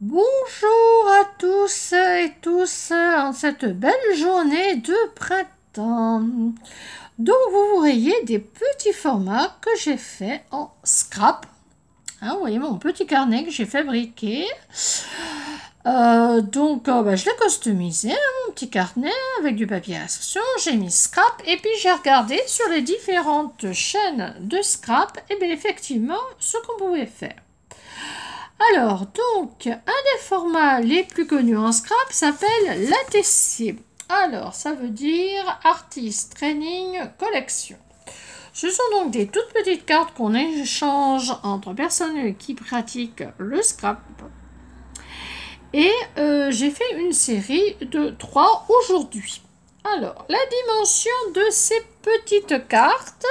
Bonjour à tous et tous en cette belle journée de printemps. Donc vous voyez des petits formats que j'ai fait en scrap. Vous voyez mon petit carnet que j'ai fabriqué. Je l'ai customisé, mon petit carnet avec du papier action. J'ai mis scrap et puis j'ai regardé sur les différentes chaînes de scrap et bien effectivement ce qu'on pouvait faire. Alors, donc, un des formats les plus connus en scrap s'appelle l'ATC. Alors, ça veut dire Artist Training Collection. Ce sont donc des toutes petites cartes qu'on échange entre personnes qui pratiquent le scrap. Et j'ai fait une série de 3 aujourd'hui. Alors, la dimension de ces petites cartes...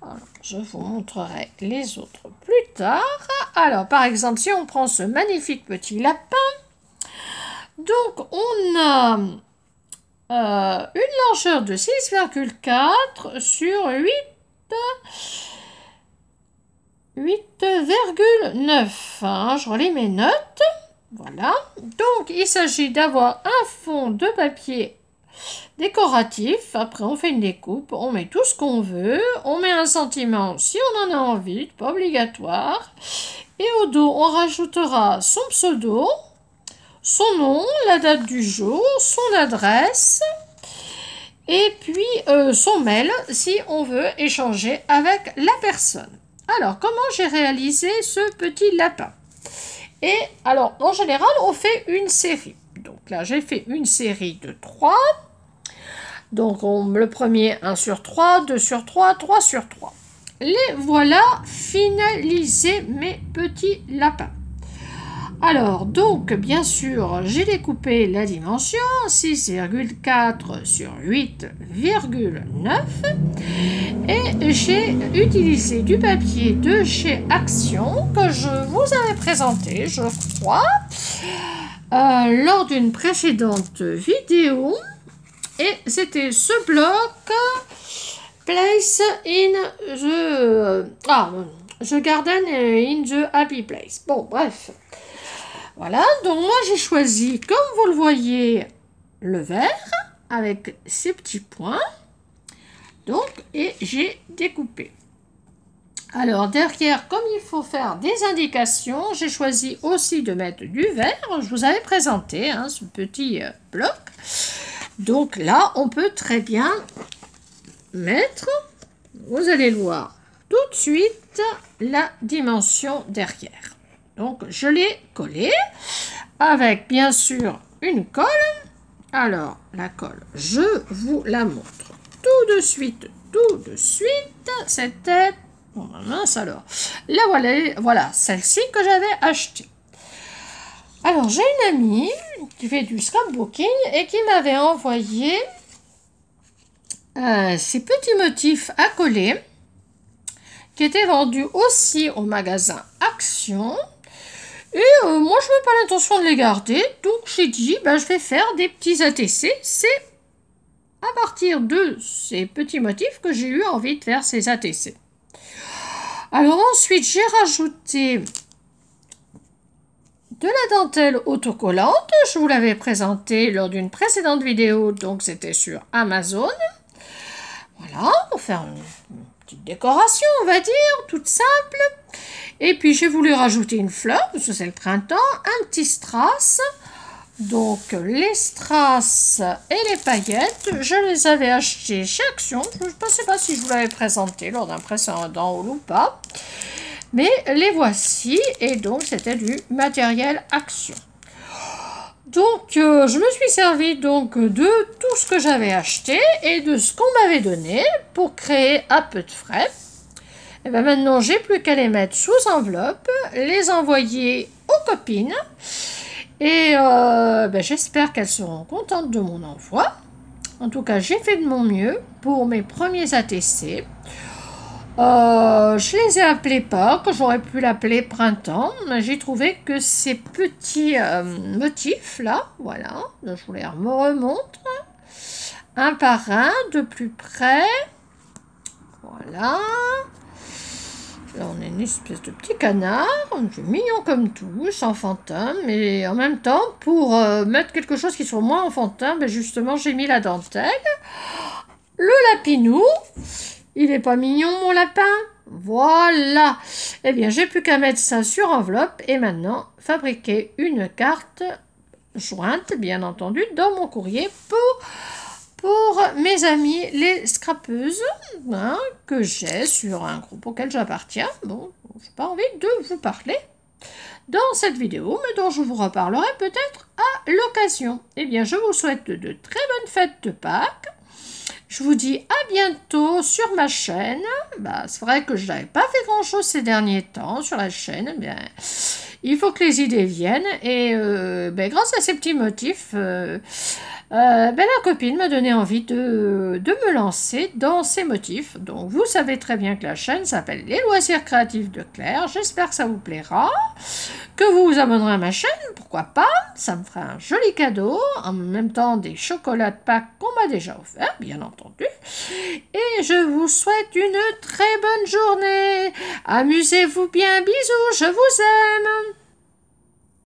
Alors, je vous montrerai les autres plus tard. Alors, par exemple, si on prend ce magnifique petit lapin, donc on a une largeur de 6,4 sur 8,9. Je relis mes notes. Voilà. Donc, il s'agit d'avoir un fond de papier décoratif. Après on fait une découpe, on met tout ce qu'on veut, on met un sentiment si on en a envie, pas obligatoire, et au dos on rajoutera son pseudo, son nom, la date du jour, son adresse et puis son mail si on veut échanger avec la personne. Alors comment j'ai réalisé ce petit lapin? Et alors en général on fait une série, donc là j'ai fait une série de 3. Donc, le premier, 1 sur 3, 2 sur 3, 3 sur 3. Les voilà finalisés, mes petits lapins. Alors, donc, bien sûr, j'ai découpé la dimension, 6,4 sur 8,9. Et j'ai utilisé du papier de chez Action, que je vous avais présenté, je crois, lors d'une précédente vidéo. Et c'était ce bloc Place in the Garden in the Happy Place. Bon, bref. Voilà, donc moi j'ai choisi, comme vous le voyez, le vert avec ces petits points. Donc, et j'ai découpé. Alors, derrière, comme il faut faire des indications, j'ai choisi aussi de mettre du vert. Je vous avais présenté ce petit bloc. Donc là, on peut très bien mettre, vous allez le voir tout de suite, la dimension derrière. Donc, je l'ai collé avec, bien sûr, une colle. Alors, la colle, je vous la montre tout de suite. C'était, bon, mince alors, là voilà celle-ci que j'avais achetée. Alors, j'ai une amie qui fait du scrapbooking et qui m'avait envoyé ces petits motifs à coller qui étaient vendus aussi au magasin Action. Et moi, je n'avais pas l'intention de les garder, donc j'ai dit, je vais faire des petits ATC. C'est à partir de ces petits motifs que j'ai eu envie de faire ces ATC. Alors ensuite, j'ai rajouté de la dentelle autocollante, je vous l'avais présenté lors d'une précédente vidéo, donc c'était sur Amazon. Voilà, pour faire une petite décoration, on va dire, toute simple. Et puis j'ai voulu rajouter une fleur, parce que c'est le printemps, un petit strass. Donc les strass et les paillettes, je les avais achetés chez Action. Je ne sais pas si je vous l'avais présenté lors d'un précédent haul ou pas. Mais les voici, et donc c'était du matériel Action. Donc je me suis servi donc de tout ce que j'avais acheté et de ce qu'on m'avait donné pour créer à peu de frais. Et bien maintenant j'ai plus qu'à les mettre sous enveloppe, les envoyer aux copines et j'espère qu'elles seront contentes de mon envoi. En tout cas j'ai fait de mon mieux pour mes premiers ATC. Je les ai appelés Pâques, j'aurais pu l'appeler Printemps. J'ai trouvé que ces petits motifs là, voilà, je vous les remontre un par un de plus près. Voilà. Là, on a une espèce de petit canard, c'est mignon comme tout, c'est enfantin, mais en même temps, pour mettre quelque chose qui soit moins enfantin, ben justement, j'ai mis la dentelle. Le lapinou, il est pas mignon, mon lapin? Voilà. Eh bien, j'ai plus qu'à mettre ça sur enveloppe et maintenant, fabriquer une carte jointe, bien entendu, dans mon courrier pour mes amis les scrapeuses, hein, que j'ai sur un groupe auquel j'appartiens. Bon, je n'ai pas envie de vous parler dans cette vidéo, mais dont je vous reparlerai peut-être à l'occasion. Eh bien, je vous souhaite de très bonnes fêtes de Pâques. Je vous dis à bientôt sur ma chaîne. Bah, c'est vrai que je n'avais pas fait grand-chose ces derniers temps sur la chaîne. Eh bien, il faut que les idées viennent. Et grâce à ces petits motifs, la copine m'a donné envie de me lancer dans ces motifs. Donc, vous savez très bien que la chaîne s'appelle Les Loisirs Créatifs de Claire. J'espère que ça vous plaira, que vous vous abonnerez à ma chaîne, pourquoi pas. Ça me fera un joli cadeau, en même temps des chocolats de Pâques qu'on m'a déjà offerts, bien entendu. Et je vous souhaite une très bonne journée. Amusez-vous bien, bisous, je vous aime.